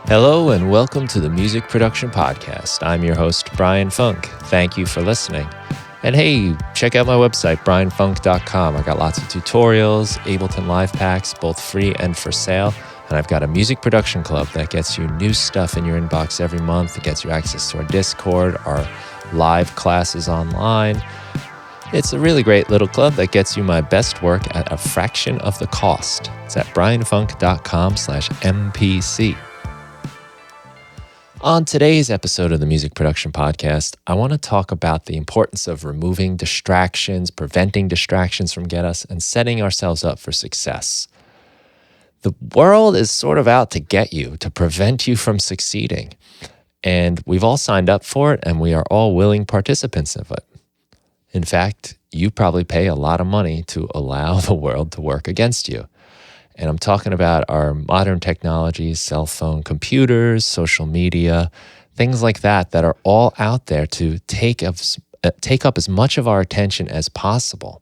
Hello and welcome to the Music Production Podcast. I'm your host, Brian Funk. Thank you for listening. And hey, check out my website, brianfunk.com. I got lots of tutorials, Ableton Live packs, both free and for sale. And I've got a music production club that gets you new stuff in your inbox every month. It gets you access to our Discord, our live classes online. It's a really great little club that gets you my best work at a fraction of the cost. It's at brianfunk.com/MPC. On today's episode of the Music Production Podcast, I want to talk about the importance of removing distractions, preventing distractions from getting us, and setting ourselves up for success. The world is sort of out to get you, to prevent you from succeeding. And we've all signed up for it, and we are all willing participants of it. In fact, you probably pay a lot of money to allow the world to work against you. And I'm talking about our modern technologies, cell phone, computers, social media, things like that are all out there to take up as much of our attention as possible.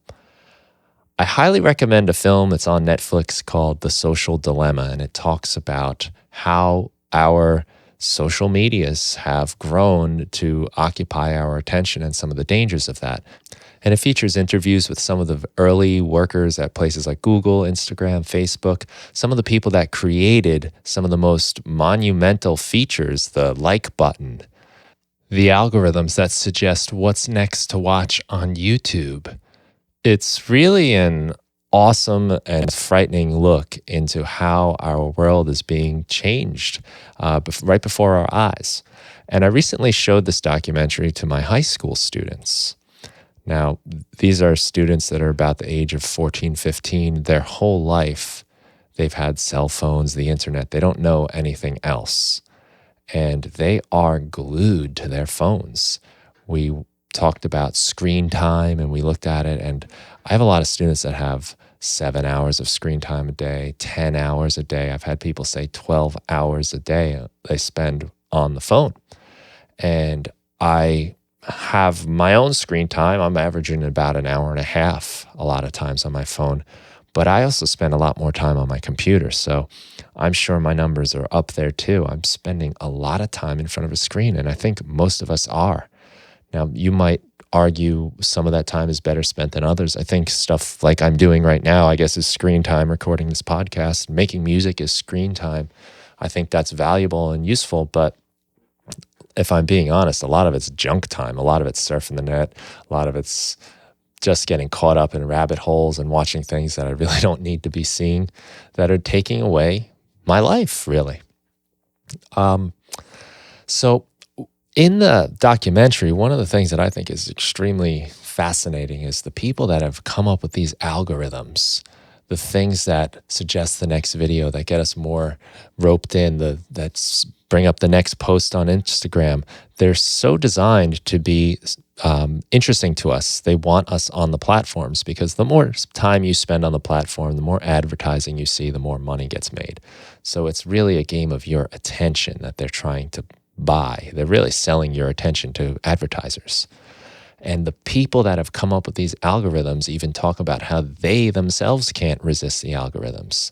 I highly recommend a film that's on Netflix called The Social Dilemma, and it talks about how our social medias have grown to occupy our attention and some of the dangers of that. And it features interviews with some of the early workers at places like Google, Instagram, Facebook, some of the people that created some of the most monumental features, the like button, the algorithms that suggest what's next to watch on YouTube. It's really an awesome and frightening look into how our world is being changed right before our eyes. And I recently showed this documentary to my high school students. Now, these are students that are about the age of 14, 15. Their whole life, they've had cell phones, the internet. They don't know anything else. And they are glued to their phones. We talked about screen time and we looked at it. And I have a lot of students that have 7 hours of screen time a day, 10 hours a day. I've had people say 12 hours a day they spend on the phone. And I have my own screen time. I'm averaging about an hour and a half a lot of times on my phone, but I also spend a lot more time on my computer. So I'm sure my numbers are up there too. I'm spending a lot of time in front of a screen, and I think most of us are. Now, you might argue some of that time is better spent than others. I think stuff like I'm doing right now, I guess, is screen time. Recording this podcast, making music is screen time. I think that's valuable and useful, but if I'm being honest, a lot of it's junk time. A lot of it's surfing the net. A lot of it's just getting caught up in rabbit holes and watching things that I really don't need to be seeing that are taking away my life, really. So in the documentary, one of the things that I think is extremely fascinating is the people that have come up with these algorithms, the things that suggest the next video, that get us more roped in, that bring up the next post on Instagram. They're so designed to be interesting to us. They want us on the platforms because the more time you spend on the platform, the more advertising you see, the more money gets made. So it's really a game of your attention that they're trying to buy. They're really selling your attention to advertisers. And the people that have come up with these algorithms even talk about how they themselves can't resist the algorithms.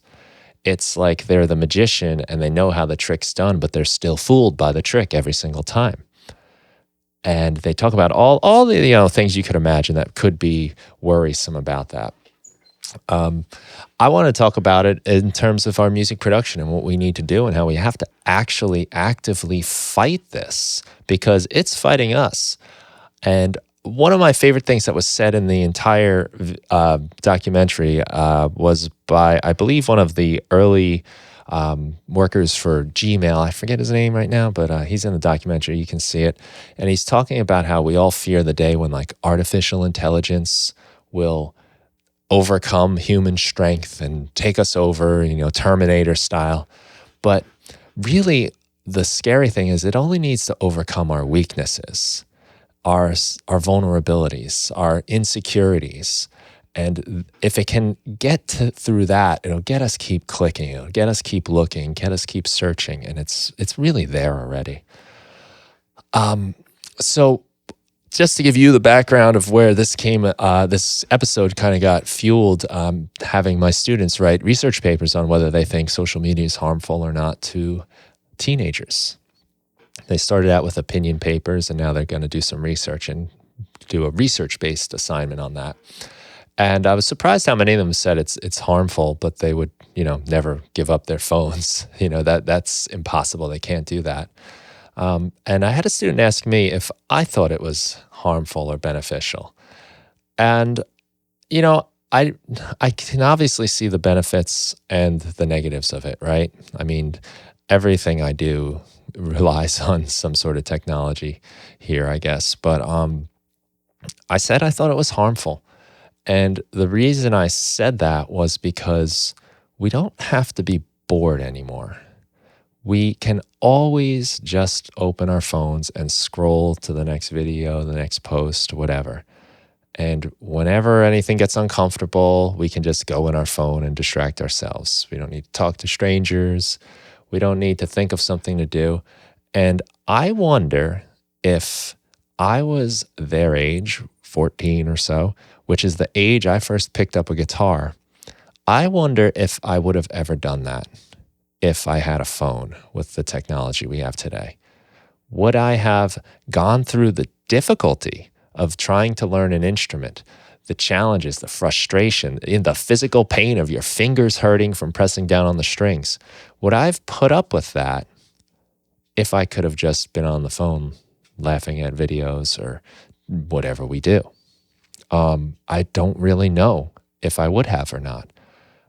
It's like they're the magician and they know how the trick's done, but they're still fooled by the trick every single time. And they talk about all the things you could imagine that could be worrisome about that. I want to talk about it in terms of our music production and what we need to do and how we have to actually actively fight this because it's fighting us. And one of my favorite things that was said in the entire documentary was by, I believe, one of the early workers for Gmail. I forget his name right now, but he's in the documentary. You can see it. And he's talking about how we all fear the day when like artificial intelligence will overcome human strength and take us over, Terminator style. But really, the scary thing is it only needs to overcome our weaknesses, our vulnerabilities, our insecurities. And if it can get through that, it'll get us keep clicking, it'll get us keep looking, get us keep searching, and it's really there already. So just to give you the background of where this came, this episode kind of got fueled, having my students write research papers on whether they think social media is harmful or not to teenagers. They started out with opinion papers, and now they're going to do some research and do a research-based assignment on that. And I was surprised how many of them said it's harmful, but they would, never give up their phones. That's impossible. They can't do that. And I had a student ask me if I thought it was harmful or beneficial. And, I can obviously see the benefits and the negatives of it, right? I mean, everything I do relies on some sort of technology here, I guess. But I said I thought it was harmful. And the reason I said that was because we don't have to be bored anymore. We can always just open our phones and scroll to the next video, the next post, whatever. And whenever anything gets uncomfortable, we can just go in our phone and distract ourselves. We don't need to talk to strangers. We don't need to think of something to do. And I wonder if I was their age, 14 or so, which is the age I first picked up a guitar, I wonder if I would have ever done that if I had a phone with the technology we have today. Would I have gone through the difficulty of trying to learn an instrument, the challenges, the frustration, the physical pain of your fingers hurting from pressing down on the strings? Would I have put up with that if I could have just been on the phone laughing at videos or whatever we do? I don't really know if I would have or not.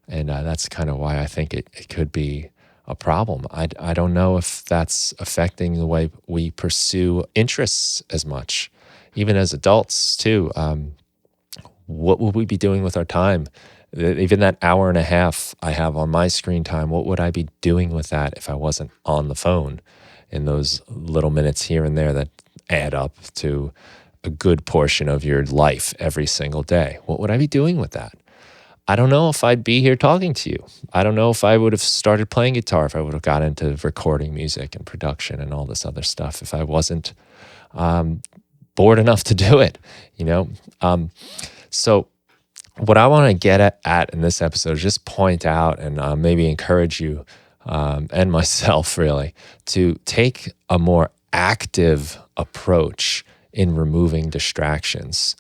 And that's kind of why I think it could be a problem. I don't know if that's affecting the way we pursue interests as much. Even as adults too, what would we be doing with our time? Even that hour and a half I have on my screen time, what would I be doing with that if I wasn't on the phone in those little minutes here and there that add up to a good portion of your life every single day? What would I be doing with that? I don't know if I'd be here talking to you. I don't know if I would have started playing guitar, if I would have got into recording music and production and all this other stuff, if I wasn't bored enough to do it, So what I want to get at in this episode is just point out and maybe encourage you and myself really to take a more active approach in removing distractions.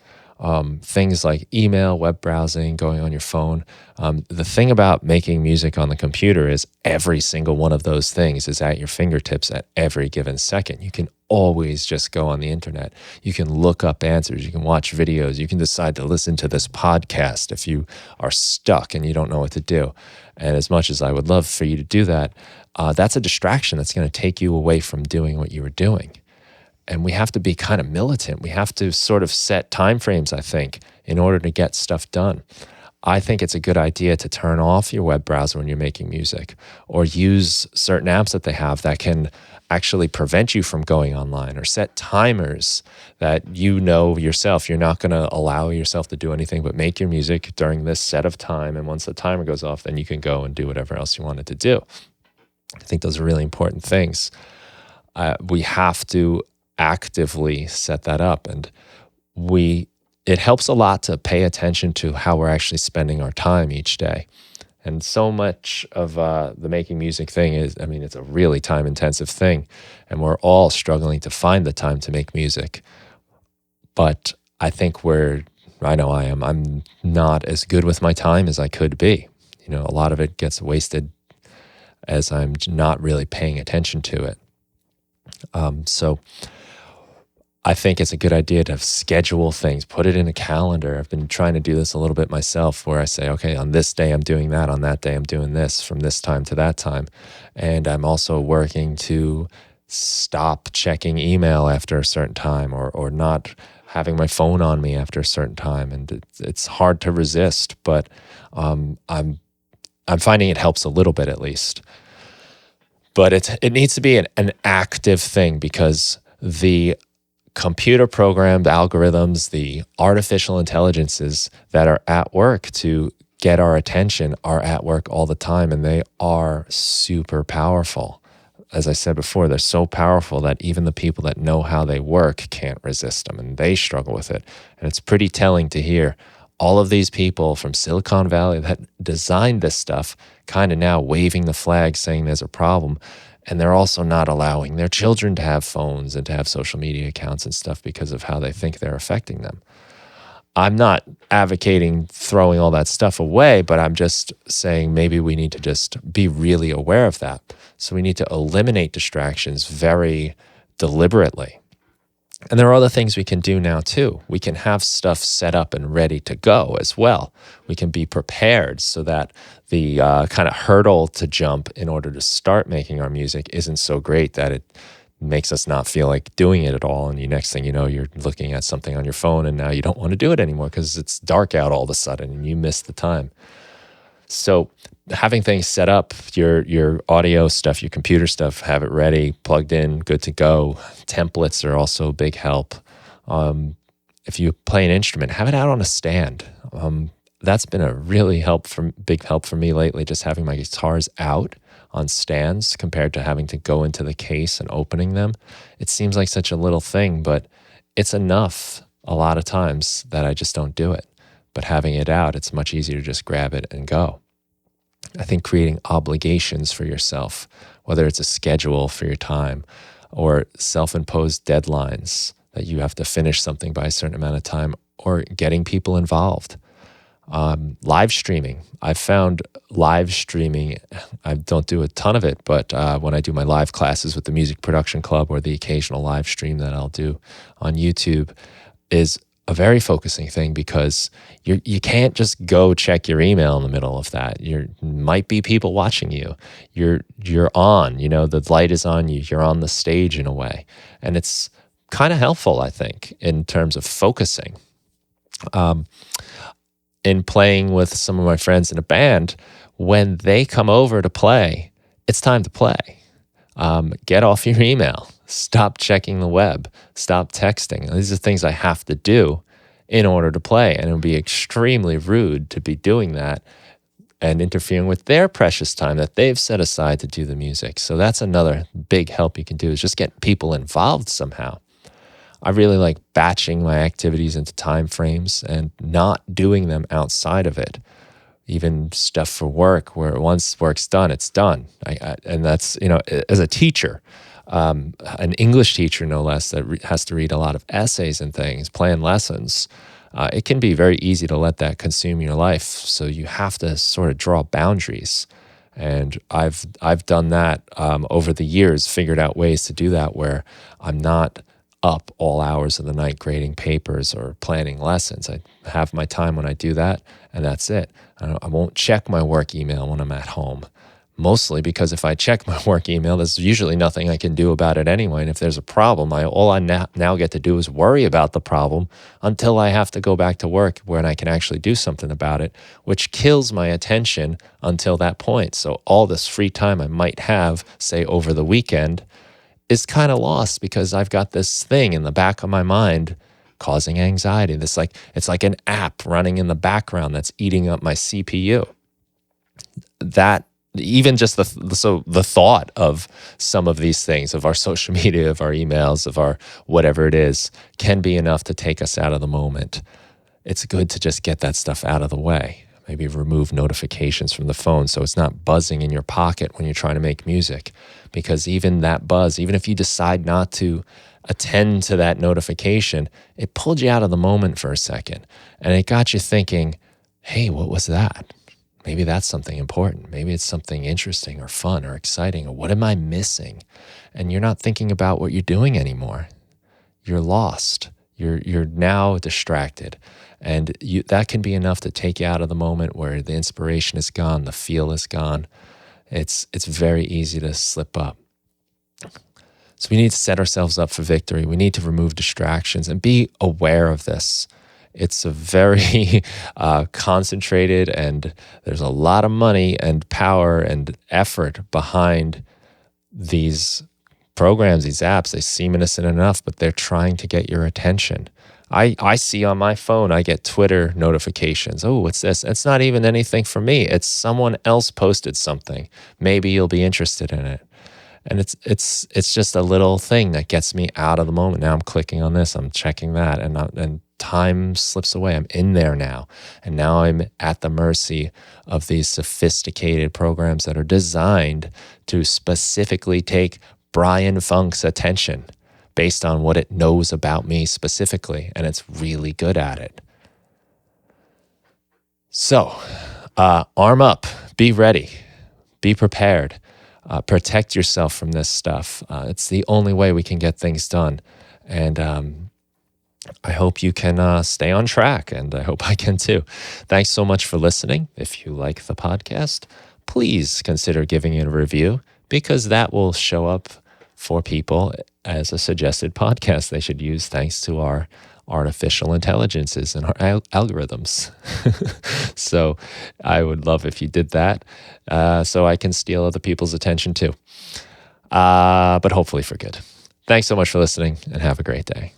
Things like email, web browsing, going on your phone. The thing about making music on the computer is every single one of those things is at your fingertips at every given second. You can always just go on the internet. You can look up answers. You can watch videos. You can decide to listen to this podcast if you are stuck and you don't know what to do. And as much as I would love for you to do that, that's a distraction that's going to take you away from doing what you were doing. And we have to be kind of militant. We have to sort of set timeframes, I think, in order to get stuff done. I think it's a good idea to turn off your web browser when you're making music, or use certain apps that they have that can actually prevent you from going online, or set timers that yourself, you're not going to allow yourself to do anything but make your music during this set of time. And once the timer goes off, then you can go and do whatever else you wanted to do. I think those are really important things. We have to actively set that up, and it helps a lot to pay attention to how we're actually spending our time each day. And so much of the making music thing it's a really time intensive thing, and we're all struggling to find the time to make music. But I think I'm not as good with my time as I could be. A lot of it gets wasted as I'm not really paying attention to it. So I think it's a good idea to schedule things, put it in a calendar. I've been trying to do this a little bit myself, where I say, okay, on this day I'm doing that, on that day I'm doing this, from this time to that time. And I'm also working to stop checking email after a certain time, or not having my phone on me after a certain time. And it's hard to resist, but I'm finding it helps a little bit at least. But it needs to be an active thing, because the computer programmed algorithms, the artificial intelligences that are at work to get our attention are at work all the time, and they are super powerful. As I said before, they're so powerful that even the people that know how they work can't resist them, and they struggle with it. And it's pretty telling to hear all of these people from Silicon Valley that designed this stuff kind of now waving the flag saying there's a problem. And they're also not allowing their children to have phones and to have social media accounts and stuff because of how they think they're affecting them. I'm not advocating throwing all that stuff away, but I'm just saying maybe we need to just be really aware of that. So we need to eliminate distractions very deliberately. And there are other things we can do now too. We can have stuff set up and ready to go as well. We can be prepared so that the kind of hurdle to jump in order to start making our music isn't so great that it makes us not feel like doing it at all. And the next thing you know, you're looking at something on your phone and now you don't want to do it anymore because it's dark out all of a sudden and you miss the time. So having things set up, your audio stuff, your computer stuff, have it ready, plugged in, good to go. Templates are also a big help. If you play an instrument, have it out on a stand. That's been a really big help for me lately, just having my guitars out on stands compared to having to go into the case and opening them. It seems like such a little thing, but it's enough a lot of times that I just don't do it. But having it out, it's much easier to just grab it and go. I think creating obligations for yourself, whether it's a schedule for your time or self-imposed deadlines that you have to finish something by a certain amount of time, or getting people involved. Live streaming. I've found live streaming, I don't do a ton of it, but when I do my live classes with the Music Production Club or the occasional live stream that I'll do on YouTube, is a very focusing thing because you can't just go check your email in the middle of that. Might be people watching you. You're on, the light is on you. You're on the stage in a way. And it's kind of helpful, I think, in terms of focusing. In playing with some of my friends in a band, when they come over to play, it's time to play. Get off your email. Stop checking the web. Stop texting. These are things I have to do in order to play. And it would be extremely rude to be doing that and interfering with their precious time that they've set aside to do the music. So that's another big help you can do, is just get people involved somehow. I really like batching my activities into time frames and not doing them outside of it. Even stuff for work, where once work's done, it's done. And that's, as a teacher, an English teacher, no less, that has to read a lot of essays and things, plan lessons, it can be very easy to let that consume your life. So you have to sort of draw boundaries. And I've done that over the years, figured out ways to do that where I'm not up all hours of the night grading papers or planning lessons. I have my time when I do that, and that's it. I won't check my work email when I'm at home, mostly because if I check my work email, there's usually nothing I can do about it anyway. And if there's a problem, all I now get to do is worry about the problem until I have to go back to work when I can actually do something about it, which kills my attention until that point. So all this free time I might have, say over the weekend, is kind of lost because I've got this thing in the back of my mind causing anxiety. It's like an app running in the background that's eating up my CPU. That even just the thought of some of these things, of our social media, of our emails, of our whatever it is, can be enough to take us out of the moment. It's good to just get that stuff out of the way. Maybe remove notifications from the phone so it's not buzzing in your pocket when you're trying to make music. Because even that buzz, even if you decide not to attend to that notification, it pulled you out of the moment for a second. And it got you thinking, hey, what was that? Maybe that's something important. Maybe it's something interesting or fun or exciting, or what am I missing? And you're not thinking about what you're doing anymore. You're lost. You're now distracted. And that can be enough to take you out of the moment where the inspiration is gone, the feel is gone. It's very easy to slip up. So we need to set ourselves up for victory. We need to remove distractions and be aware of this. It's a very concentrated, and there's a lot of money and power and effort behind these programs, these apps. They seem innocent enough, but they're trying to get your attention. I see on my phone, I get Twitter notifications. Oh, what's this? It's not even anything for me. It's someone else posted something. Maybe you'll be interested in it. And it's just a little thing that gets me out of the moment. Now I'm clicking on this, I'm checking that, and time slips away. I'm in there now. And now I'm at the mercy of these sophisticated programs that are designed to specifically take Brian Funk's attention based on what it knows about me specifically. And it's really good at it. So, arm up, be ready, be prepared, protect yourself from this stuff. It's the only way we can get things done. And I hope you can stay on track, and I hope I can too. Thanks so much for listening. If you like the podcast, please consider giving it a review, because that will show up for people as a suggested podcast they should use, thanks to our artificial intelligences and our algorithms. So I would love if you did that, so I can steal other people's attention too. But hopefully for good. Thanks so much for listening, and have a great day.